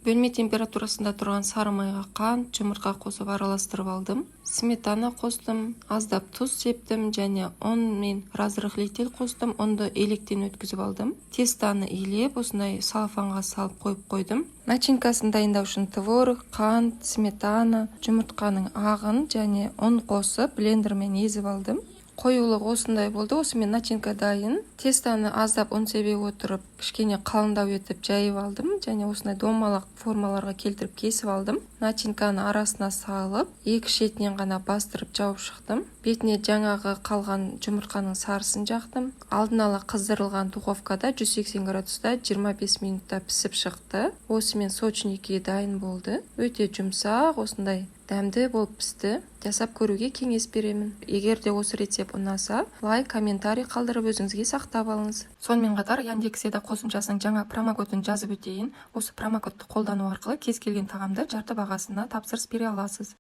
Бөлме температурасында тұрған сары майға қант, жұмыртқа қосып араластырып алдым. Сметана қостым, аздап тұз септім және ұн мен разрыхлитель қостым. Ұнды електен өткізіп алдым. Тестаны илеп, осындай салфанға салып қойып қойдым. Начинкасын дайындау үшін творог, қант, сметана, жұмыртқаның ағын және ұн қосып блендермен езіп алдым. Қоюлығы осындай болды. Осымен начинка дайын. Тестаны аздап ұн себе отырып, кішкене қалыңдау етіп жайып алдым және осындай домалақ формаларға келтіріп кесіп алдым. Начинканы арасына салып, екі шетінен ғана бастырып жауып шықтым. Бетіне жаңағы қалған жұмыртқаның сарысын жақтым. Алдын ала қыздырылған духовкада 180 градуста 25 минутта пісіп шықты. Осымен сочники дайын болды. Өте жұмсақ, осындай дәмді болып пісті. Жасап көруге кеңес беремін. Егер де осы рецепт ұнаса, лайк, комментарий қалдырып өзіңізге сақтап алыңыз. Сонымен қатар Яндекс.Еда қосымшасының жаңа промокодын жазып өтейін. Осы промокодты қолдану арқылы кез келген тағамды жарты бағасына тапсырыс бере аласыз.